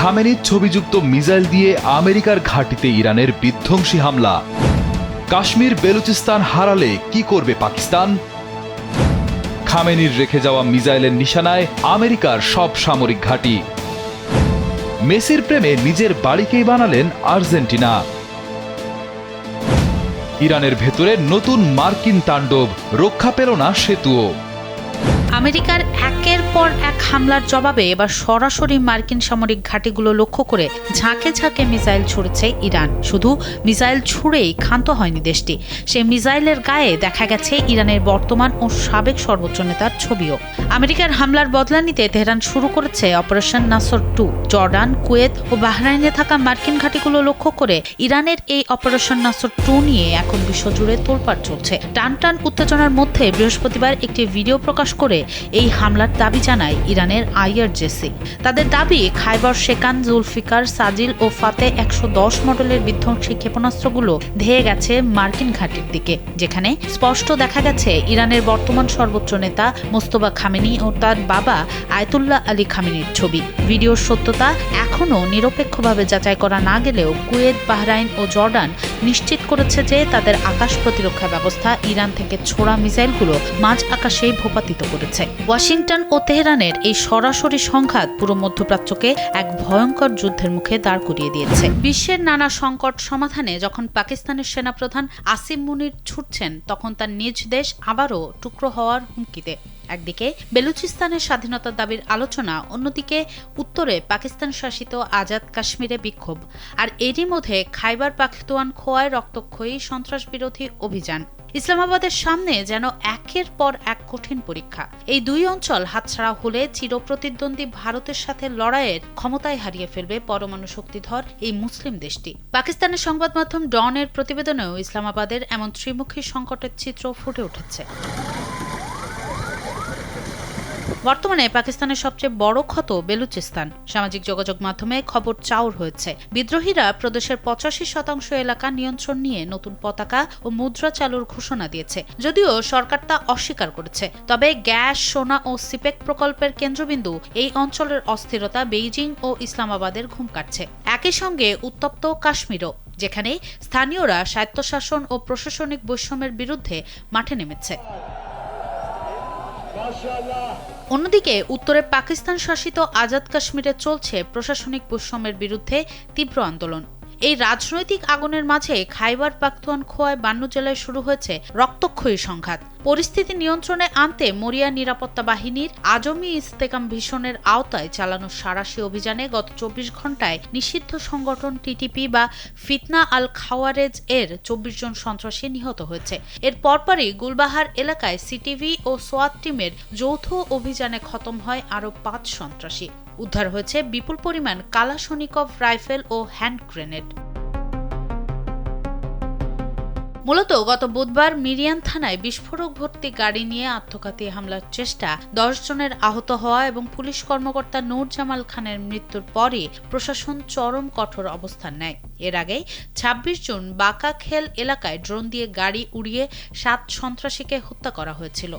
খামেনির ছবিযুক্ত missile দিয়ে আমেরিকার ঘাঁটিতে ইরানের বিধ্বংসী হামলা। কাশ্মীর বেলুচিস্তান হারালে কি করবে পাকিস্তান? খামেনির রেখে যাওয়া মিসাইলের নিশানায় আমেরিকার সব সামরিক ঘাঁটি। মেসির প্রেমে নিজের বাড়িকেই বানালেন আর্জেন্টিনা। ইরানের ভেতরে নতুন মার্কিন তাণ্ডব, রক্ষা পেল না সেতুও। আমেরিকার একের পর এক হামলার জবাবে এবার সরাসরি মার্কিন সামরিক ঘাঁটিগুলো লক্ষ্য করে ঝাঁকে ঝাঁকে মিসাইল ছুড়েছে ইরান। শুধু মিসাইল ছুড়েই ক্ষান্ত হয়নি দেশটি, সেই মিসাইলের গায়ে দেখা গেছে ইরানের বর্তমান ও সাবেক সর্বোচ্চ নেতার ছবিও। আমেরিকার হামলার বদলা নিতে তেহরান শুরু করেছে অপারেশন নাসর 2। জর্ডান, কুয়েত ও বাহরাইনে থাকা মার্কিন ঘাঁটিগুলো লক্ষ্য করে ইরানের এই অপারেশন নাসর 2 নিয়ে এখন বিশ্বজুড়ে তোলপাড় চলছে। টান উত্তেজনার মধ্যে বৃহস্পতিবার একটি ভিডিও প্রকাশ করে এই হামলার দাবি জানায় ইরানের আইআরজিসি। তাদের দাবি, খাইবার শেকান, জুলফিকার, সাজিল ও ফাতে 110 মডেলের বিধ্বংসী ক্ষেপণাস্ত্রগুলো ধেয়ে গেছে মার্কিন ঘাঁটির দিকে, যেখানে স্পষ্ট দেখা গেছে ইরানের বর্তমান সর্বোচ্চ নেতা মোস্তফা খামেনি ও তার বাবা আয়াতুল্লাহ আলী খামেনির ছবি। ভিডিওর সত্যতা এখনও নিরপেক্ষভাবে যাচাই করা না গেলেও কুয়েত, বাহরাইন ও জর্ডান নিশ্চিত করেছে যে তাদের আকাশ প্রতিরক্ষা ব্যবস্থা ইরান থেকে ছোড়া মিসাইলগুলো মাঝ আকাশেই ভূপাতিত করেছে। ওয়াশিংটন ও তেহরানের এই সরাসরি সংঘাত পুরো মধ্যপ্রাচ্যকে এক ভয়ঙ্কর যুদ্ধের মুখে দাঁড় করিয়ে দিয়েছে। বিশ্বের নানা সংকট সমাধানে যখন পাকিস্তানের সেনাপ্রধান আসিম মুনির ছুটছেন, তখন তার নিজ দেশ আবারও টুকরো হওয়ার হুমকিতে। একদিকে বেলুচিস্তানের স্বাধীনতার দাবির আলোচনা, অন্যদিকে উত্তরে পাকিস্তান শাসিত আজাদ কাশ্মীরে বিক্ষোভ, আর এরই মধ্যে খাইবার পাখতুয়ানখোয়ায় রক্তক্ষয়ী সন্ত্রাস বিরোধী অভিযান। ইসলামাবাদের সামনে যেন একের পর এক কঠিন পরীক্ষা। এই দুই অঞ্চল হাতছাড়া হলে চিরপ্রতিদ্বন্দ্বী ভারতের সাথে লড়াইয়ের ক্ষমতায় হারিয়ে ফেলবে পরমাণু শক্তিধর এই মুসলিম দেশটি। পাকিস্তানের সংবাদ মাধ্যম ডনের প্রতিবেদনেও ইসলামাবাদের এমন ত্রিমুখী সংকটের চিত্র ফুটে উঠেছে। বর্তমানে পাকিস্তানের সবচেয়ে বড় ক্ষত বেলুচিস্তান। সামাজিক যোগাযোগ মাধ্যমে খবর চাউর হয়েছে, বিদ্রোহীরা প্রদেশের 85% এলাকা নিয়ন্ত্রণ নিয়ে নতুন পতাকা ও মুদ্রা চালুর ঘোষণা দিয়েছে। যদিও সরকার তা অস্বীকার করেছে, তবে গ্যাস, সোনা ও সিপেক প্রকল্পের কেন্দ্রবিন্দু এই অঞ্চলের অস্থিরতা বেইজিং ও ইসলামাবাদের ঘুম কাটছে। একই সঙ্গে উত্তপ্ত কাশ্মীরও, যেখানে স্থানীয়রা স্বায়ত্তশাসন ও প্রশাসনিক বৈষম্যের বিরুদ্ধে মাঠে নেমেছে। অন্যদিকে উত্তরে পাকিস্তান শাসিত আজাদ কাশ্মীরে চলছে প্রশাসনিক বৈষম্যের বিরুদ্ধে তীব্র আন্দোলন। এই রাজনৈতিক আগুনের মাঝে খাইবার পাখতুয়ানখোয়ায় 52 জেলায় শুরু হয়েছে রক্তক্ষয়ী সংঘাত। পরিস্থিতি নিয়ন্ত্রণে আনতে মরিয়া নিরাপত্তা বাহিনীর আজমি ইস্তেকাম ভিশনের আওতায় চালানো সাঁড়াশি অভিযানে গত 24 ঘণ্টায় নিষিদ্ধ সংগঠন টিটিপি বা ফিতনা আল খাওয়ারেজ এর 24 জন সন্ত্রাসী নিহত হয়েছে। এর পরপরই গুলবাহার এলাকায় সিটিভি ও সোয়াত টিমের যৌথ অভিযানে খতম হয় আরও 5 সন্ত্রাসী। উদ্ধার হয়েছে বিপুল পরিমাণ কালাশনিকভ রাইফেল ও হ্যান্ড গ্রেনেড। মূলত গত বুধবার মিরিয়ান থানায় বিস্ফোরক ভর্তি গাড়ি নিয়ে আত্মঘাতী হামলার চেষ্টা, 10 জনের আহত হওয়া এবং পুলিশ কর্মকর্তা নূর জামাল খানের মৃত্যুর পরই প্রশাসন চরম কঠোর অবস্থান নেয়। এর আগে 26 জুন বাঁকাখেল এলাকায় ড্রোন দিয়ে গাড়ি উড়িয়ে 7 সন্ত্রাসীকে হত্যা করা হয়েছিল।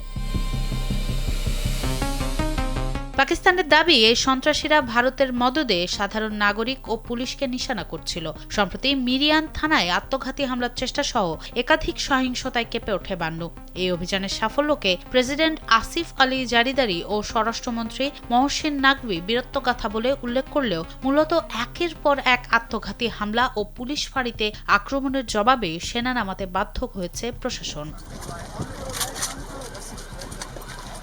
পাকিস্তানের দাবি, এই সন্ত্রাসীরা ভারতের মদদে সাধারণ নাগরিক ও পুলিশকে নিশানা করছিল। সম্প্রতি মিরিয়ান থানায় আত্মঘাতী হামলার চেষ্টা সহ একাধিক সহিংসতায় কেঁপে ওঠে বান্নু। এই অভিযানের সাফল্যকে প্রেসিডেন্ট আসিফ আলী জারিদারি ও স্বরাষ্ট্রমন্ত্রী মহসিন নাকভি বীরত্বগাথা বলে উল্লেখ করলেও মূলত একের পর এক আত্মঘাতী হামলা ও পুলিশ ফাঁড়িতে আক্রমণের জবাবে সেনা নামাতে বাধ্য হয়েছে প্রশাসন।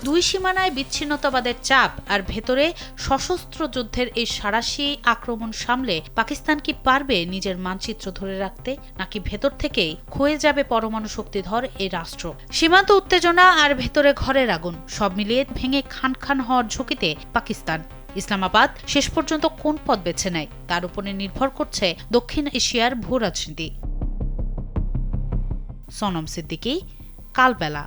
দুই সীমানায় বিচ্ছিন্নতাবাদের চাপ আর ভেতরে সশস্ত্র যুদ্ধের এই সাঁড়াশি আক্রমণ সামলে পাকিস্তান কি পারবে নিজের মানচিত্র ধরে রাখতে, নাকি ভেতর থেকেই ক্ষয়ে যাবে পরমাণু শক্তিধর এই রাষ্ট্র? সীমান্ত উত্তেজনা আর ভেতরে ঘরের আগুন সব মিলিয়ে ভেঙে খান খান হওয়ার ঝুঁকিতে পাকিস্তান। ইসলামাবাদ শেষ পর্যন্ত কোন পথ বেছে নেয় তার উপরে নির্ভর করছে দক্ষিণ এশিয়ার ভূ রাজনীতি। সোনম সিদ্দিকী, কালবেলা।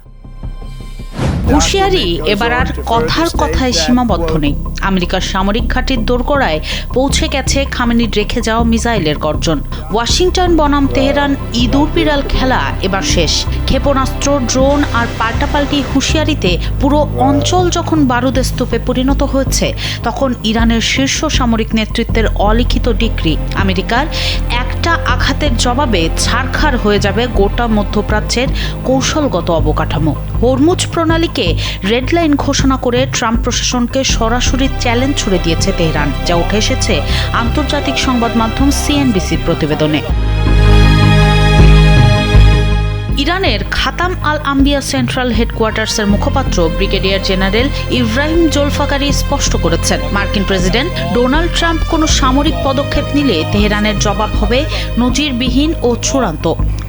হুঁশিয়ারি এবার আর কথার কথায় সীমাবদ্ধ নেই। আমেরিকার সামরিক ঘাঁটির দোরগোড়ায় পৌঁছে গেছে খামেনির রেখে যাওয়া মিসাইলের গর্জন। ওয়াশিংটন বনাম তেহরান ইঁদুর বিড়াল খেলা এবার শেষ। ক্ষেপণাস্ত্র, ড্রোন আর পাল্টাপাল্টি হুঁশিয়ারিতে পুরো অঞ্চল যখন বারুদের স্তূপে পরিণত হয়েছে, তখন ইরানের শীর্ষ সামরিক নেতৃত্বের অলিখিত ডিক্রি আমেরিকার একটা আঘাতের জবাবে ছারখার হয়ে যাবে গোটা মধ্যপ্রাচ্যের কৌশলগত অবকাঠামো। হরমুজ প্রণালীকে রেড লাইন ঘোষণা করে ট্রাম্প প্রশাসনকে সরাসরি চ্যালেঞ্জ ছুড়ে দিয়েছে তেহরান, যা উঠে এসেছে আন্তর্জাতিক সংবাদ মাধ্যম সিএনবিসির প্রতিবেদনে। ইরানের খাতাম আল আম্বিয়া সেন্ট্রাল হেডকোয়ার্টার্সের মুখপাত্র ব্রিগেডিয়ার জেনারেল ইব্রাহিম জোলফাকারি স্পষ্ট করেছেন, মার্কিন প্রেসিডেন্ট ডোনাল্ড ট্রাম্প কোনো সামরিক পদক্ষেপ নিলে তেহরানের জবাব হবে নজিরবিহীন ও চূড়ান্ত।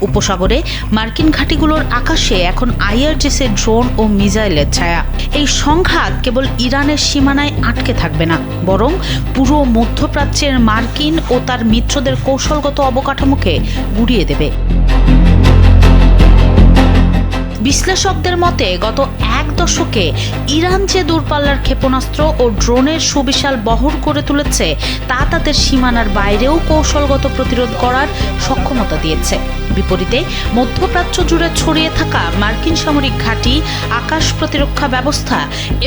উপসাগরে মার্কিন ঘাঁটিগুলোর আকাশে এখন আইআরজিসির ড্রোন ও মিসাইলের ছায়া। এই সংঘাত কেবল ইরানের সীমানায় আটকে থাকবে না, বরং পুরো মধ্যপ্রাচ্যের মার্কিন ও তার মিত্রদের কৌশলগত অবকাঠামোকে গুড়িয়ে দেবে। বিশ্লেষকদের মতে গত এক দশকে ইরান যে দূরপাল্লার ক্ষেপণাস্ত্র ও ড্রোনের সুবিশাল বহর করে তুলেছে, তা তাদের সীমানার বাইরেও কৌশলগত প্রতিরোধ করার সক্ষমতা দিয়েছে। বিপরীতে মধ্যপ্রাচ্য জুড়ে ছড়িয়ে থাকা মার্কিন সামরিক ঘাঁটি, আকাশ প্রতিরক্ষা ব্যবস্থা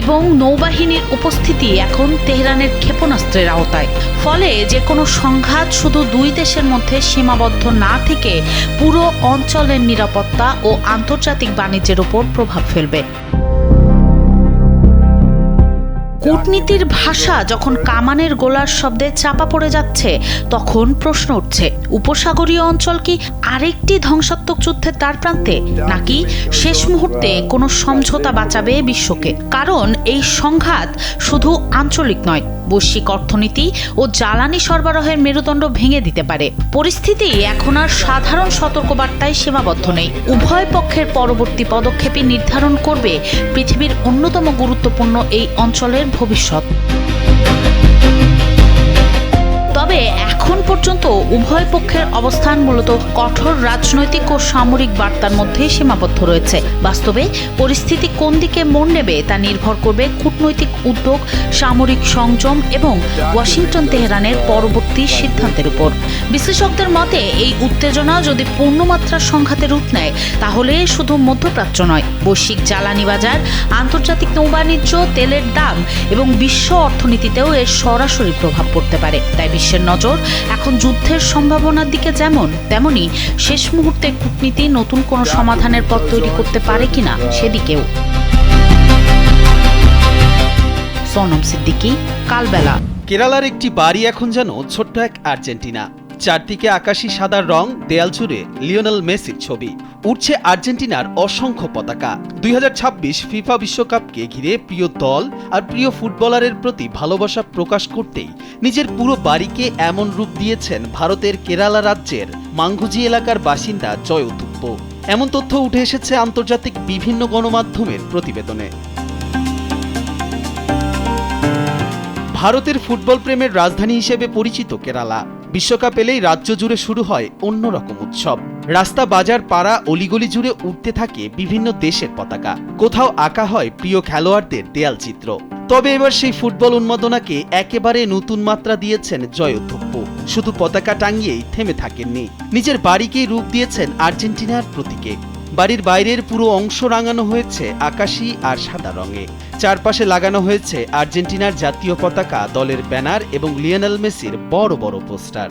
এবং নৌবাহিনীর উপস্থিতি এখন তেহরানের ক্ষেপণাস্ত্রের আওতায়। ফলে যে কোনো সংঘাত শুধু দুই দেশের মধ্যে সীমাবদ্ধ না থেকে পুরো অঞ্চলের নিরাপত্তা ও আন্তর্জাতিক বাণিজ্যের উপর প্রভাব ফেলবে। কূটনীতির ভাষা যখন কামানের গোলার শব্দে চাপা পড়ে যাচ্ছে, তখন প্রশ্ন উঠছে, উপসাগরীয় অঞ্চল কি আরেকটি ধ্বংসাত্মক যুদ্ধের দ্বার প্রান্তে, নাকি শেষ মুহূর্তে কোনো সমঝোতা বাঁচাবে বিশ্বকে? কারণ এই সংঘাত শুধু আঞ্চলিক নয়, বৈশ্বিক অর্থনীতি ও জ্বালানি সরবরাহের মেরুদণ্ড ভেঙে দিতে পারে। পরিস্থিতি এখন আর সাধারণ সতর্কবার্তায় সীমাবদ্ধ নেই। উভয় পক্ষের পরবর্তী পদক্ষেপই নির্ধারণ করবে পৃথিবীর অন্যতম গুরুত্বপূর্ণ এই অঞ্চলের ভবিষ্যৎ। তবে এখন পর্যন্ত উভয় পক্ষের অবস্থান মূলত কঠোর রাজনৈতিক ও সামরিক বার্তার মধ্যে সীমাবদ্ধ রয়েছে। বাস্তবে পরিস্থিতি কোন দিকে মোড় নেবে তা নির্ভর করবে কূটনৈতিক উদ্যোগ, সামরিক সংযম এবং ওয়াশিংটন তেহরানের পরবর্তী সিদ্ধান্তের উপর। বিশ্লেষকদের মতে এই উত্তেজনা যদি পূর্ণমাত্রার সংঘাতের রূপ নেয়, তাহলে শুধু মধ্যপ্রাচ্য নয়, বৈশ্বিক জ্বালানি বাজার, আন্তর্জাতিক নৌবাণিজ্য, তেলের দাম এবং বিশ্ব অর্থনীতিতেও এর সরাসরি প্রভাব পড়তে পারে। তাই বিশ্বের নজর এখন যুদ্ধের সম্ভাবনার দিকে যেমন, তেমনি শেষ মুহূর্তে কূটনীতি নতুন কোনো সমাধানের পথ তৈরি করতে পারে কিনা সেদিকেও। সোনম সিদ্দিকী, কালবেলা। কেরালার একটি বাড়ি এখন যেন ছোট্ট এক আর্জেন্টিনা। চারদিকে আকাশি সাদা রং, দেয়াল জুড়ে লিওনেল মেসির ছবি, উঠছে আর্জেন্টিনার অসংখ্য পতাকা। 2026 ফিফা বিশ্বকাপকে ঘিরে প্রিয় দল আর প্রিয় ফুটবলারের প্রতি ভালোবাসা প্রকাশ করতেই নিজের পুরো বাড়িকে এমন রূপ দিয়েছেন ভারতের কেরালা রাজ্যের মাঙ্গুজি এলাকার বাসিন্দা জয় উথুপ্প। এমন তথ্য উঠে এসেছে আন্তর্জাতিক বিভিন্ন গণমাধ্যমের প্রতিবেদনে। ভারতের ফুটবল প্রেমের রাজধানী হিসেবে পরিচিত কেরালা। বিশ্বকাপ এলেই রাজ্য জুড়ে শুরু হয় অন্যরকম উৎসব। রাস্তা, বাজার, পাড়া, অলিগলি জুড়ে উঠতে থাকে বিভিন্ন দেশের পতাকা। কোথাও আঁকা হয় প্রিয় খেলোয়াড়দের দেয়াল চিত্র। তবে এবার সেই ফুটবল উন্মাদনাকে একেবারে নতুন মাত্রা দিয়েছেন জয় উথুপ্প। শুধু পতাকা টাঙিয়েই থেমে থাকেননি, নিজের বাড়িকেই রূপ দিয়েছেন আর্জেন্টিনার প্রতীকে। বাড়ির বাইরের পুরো অংশ রাঙানো হয়েছে আকাশি আর সাদা রঙে। চারপাশে লাগানো হয়েছে আর্জেন্টিনার জাতীয় পতাকা, দলের ব্যানার এবং লিওনেল মেসির বড় বড় পোস্টার।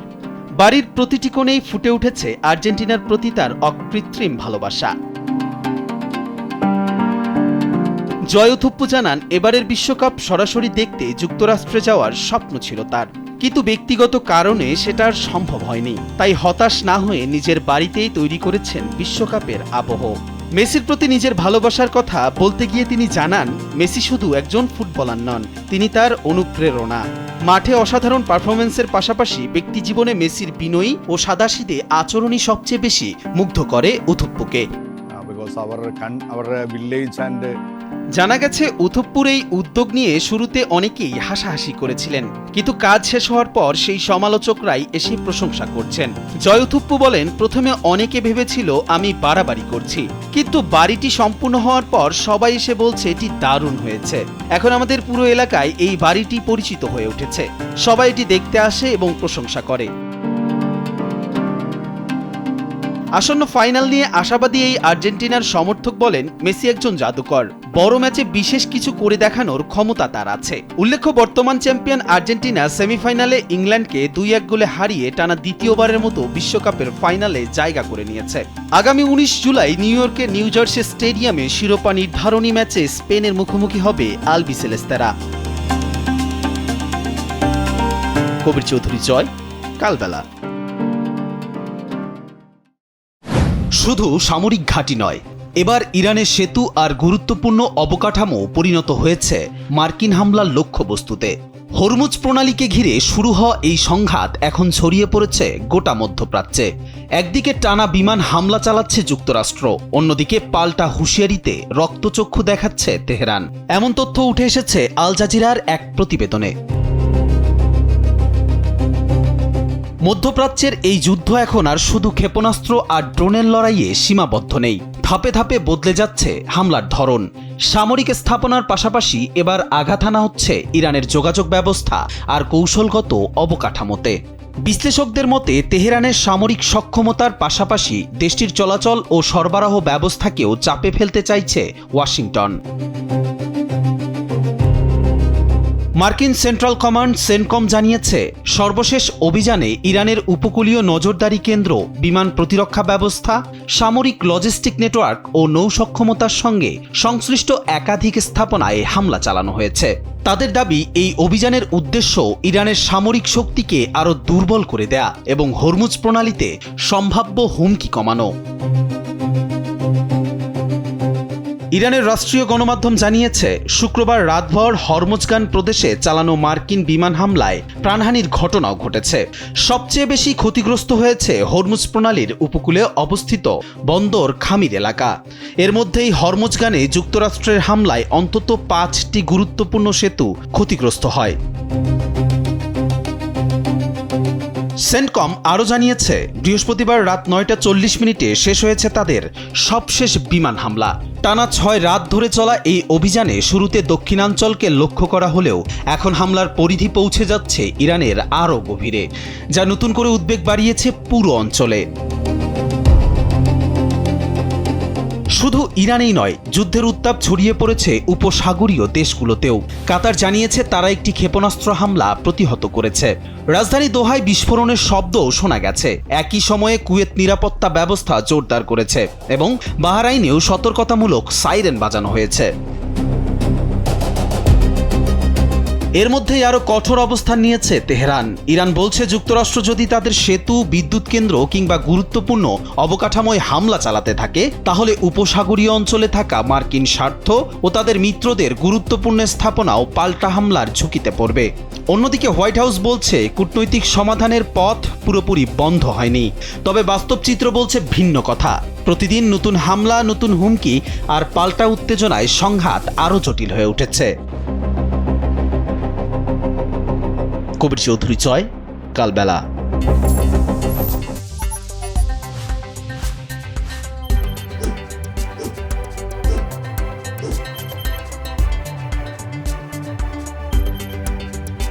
বাড়ির প্রতিটি কোণেই ফুটে উঠেছে আর্জেন্টিনার প্রতি তার অকৃত্রিম ভালোবাসা। জয় উথুপ্প জানান, এবারের বিশ্বকাপ সরাসরি দেখতে যুক্তরাষ্ট্রে যাওয়ার স্বপ্ন ছিল তার, কিন্তু ব্যক্তিগত কারণে সেটা আর সম্ভব হয়নি। তাই হতাশ না হয়ে নিজের বাড়িতেই তৈরি করেছেন বিশ্বকাপের আবহ। মেসির প্রতি নিজের ভালোবাসার কথা বলতে গিয়ে তিনি জানান, মেসি শুধু একজন ফুটবলার নন, তিনি তার অনুপ্রেরণা। মাঠে অসাধারণ পারফরমেন্সের পাশাপাশি ব্যক্তিজীবনে মেসির বিনয়ী ও সাদাসিধে আচরণই সবচেয়ে বেশি মুগ্ধ করে উথুপ্পকে। জানা গেছে উথুপ্পুর এই উদ্যোগ নিয়ে শুরুতে অনেকেই হাসাহাসি করেছিলেন, কিন্তু কাজ শেষ হওয়ার পর সেই সমালোচকরাই এসে প্রশংসা করছেন। জয় উথুপ্পু বলেন, প্রথমে অনেকে ভেবেছিল আমি বাড়াবাড়ি করছি, কিন্তু বাড়িটি সম্পূর্ণ হওয়ার পর সবাই এসে বলছে এটি দারুণ হয়েছে। এখন আমাদের পুরো এলাকায় এই বাড়িটি পরিচিত হয়ে উঠেছে, সবাই এটি দেখতে আসে এবং প্রশংসা করে। আসন্ন ফাইনাল নিয়ে আশাবাদী এই আর্জেন্টিনার সমর্থক বলেন, মেসি একজন জাদুকর, বড় ম্যাচে বিশেষ কিছু করে দেখানোর ক্ষমতা তার আছে। উল্লেখ্য, বর্তমান চ্যাম্পিয়ন আর্জেন্টিনা সেমিফাইনালে ইংল্যান্ডকে 2-1 গোলে হারিয়ে টানা দ্বিতীয়বারের মতো বিশ্বকাপের ফাইনালে জায়গা করে নিয়েছে। আগামী 19 জুলাই নিউ ইয়র্কের নিউ জার্সি স্টেডিয়ামে শিরোপা নির্ধারণী ম্যাচে স্পেনের মুখোমুখি হবে আলবিসেলেস্তেরা। কবির চৌধুরী, জয়, কালবেলা। শুধু সামরিক ঘাঁটি নয়, এবার ইরানের সেতু আর গুরুত্বপূর্ণ অবকাঠামো পরিণত হয়েছে মার্কিন হামলার লক্ষ্যবস্তুতে। হরমুজ প্রণালীকে ঘিরে শুরু হওয়া এই সংঘাত এখন ছড়িয়ে পড়েছে গোটা মধ্যপ্রাচ্যে। একদিকে টানা বিমান হামলা চালাচ্ছে যুক্তরাষ্ট্র, অন্যদিকে পাল্টা হুঁশিয়ারিতে রক্তচক্ষু দেখাচ্ছে তেহরান। এমন তথ্য উঠে এসেছে আল জাজিরার এক প্রতিবেদনে। মধ্যপ্রাচ্যের এই যুদ্ধ এখন আর শুধু ক্ষেপণাস্ত্র আর ড্রোনের লড়াইয়ে সীমাবদ্ধ নেই, ধাপে ধাপে বদলে যাচ্ছে হামলার ধরন। সামরিক স্থাপনার পাশাপাশি এবার আঘাত হানা হচ্ছে ইরানের যোগাযোগ ব্যবস্থা আর কৌশলগত অবকাঠামোতে। বিশ্লেষকদের মতে তেহরানের সামরিক সক্ষমতার পাশাপাশি দেশটির চলাচল ও সরবরাহ ব্যবস্থাকেও চাপে ফেলতে চাইছে ওয়াশিংটন। মার্কিন সেন্ট্রাল কমান্ড সেনকম জানিয়েছে, সর্বশেষ অভিযানে ইরানের উপকূলীয় নজরদারি কেন্দ্র, বিমান প্রতিরক্ষা ব্যবস্থা, সামরিক লজিস্টিক নেটওয়ার্ক ও নৌ সক্ষমতার সঙ্গে সংশ্লিষ্ট একাধিক স্থাপনায় হামলা চালানো হয়েছে। তাদের দাবি, এই অভিযানের উদ্দেশ্য ইরানের সামরিক শক্তিকে আরও দুর্বল করে দেয়া এবং হরমুজ প্রণালীতে সম্ভাব্য হুমকি কমানো। ইরানের রাষ্ট্রীয় গণমাধ্যম জানিয়েছে, শুক্রবার রাতভর হরমুজগান প্রদেশে চালানো মার্কিন বিমান হামলায় প্রাণহানির ঘটনাও ঘটেছে। সবচেয়ে বেশি ক্ষতিগ্রস্ত হয়েছে হরমুজ প্রণালীর উপকূলে অবস্থিত বন্দর খামির এলাকা। এর মধ্যেই হরমুজগানে যুক্তরাষ্ট্রের হামলায় অন্তত 5টি গুরুত্বপূর্ণ সেতু ক্ষতিগ্রস্ত হয়। সেন্টকম আরও জানিয়েছে, বৃহস্পতিবার রাত 9:40 শেষ হয়েছে তাদের সবশেষ বিমান হামলা। টানা 6 রাত ধরে চলা এই অভিযানে শুরুতে দক্ষিণাঞ্চলকে লক্ষ্য করা হলেও এখন হামলার পরিধি পৌঁছে যাচ্ছে ইরানের আরও গভীরে, যা নতুন করে উদ্বেগ বাড়িয়েছে পুরো অঞ্চলে। শুধু ইরানেই নয়, যুদ্ধের উত্তাপ ছড়িয়ে পড়েছে উপসাগরীয় দেশগুলোতেও। কাতার জানিয়েছে তারা একটি ক্ষেপণাস্ত্র হামলা প্রতিহত করেছে। রাজধানী দোহায় বিস্ফোরণের শব্দও শোনা গেছে। একই সময়ে কুয়েত নিরাপত্তা ব্যবস্থা জোরদার করেছে এবং বাহরাইনেও সতর্কতামূলক সাইরেন বাজানো হয়েছে। এর মধ্যেই আরও কঠোর অবস্থান নিয়েছে তেহরান। ইরান বলছে, যুক্তরাষ্ট্র যদি তাদের সেতু, বিদ্যুৎ কেন্দ্র কিংবা গুরুত্বপূর্ণ অবকাঠামোয় হামলা চালাতে থাকে, তাহলে উপসাগরীয় অঞ্চলে থাকা মার্কিন স্বার্থ ও তাদের মিত্রদের গুরুত্বপূর্ণ স্থাপনাও পাল্টা হামলার ঝুঁকিতে পড়বে। অন্যদিকে হোয়াইট হাউস বলছে, কূটনৈতিক সমাধানের পথ পুরোপুরি বন্ধ হয়নি, তবে বাস্তব চিত্র বলছে ভিন্ন কথা। প্রতিদিন নতুন হামলা, নতুন হুমকি আর পাল্টা উত্তেজনায় সংঘাত আরও জটিল হয়ে উঠেছে। কবির চৌধুরী, জয়, কালবেলা।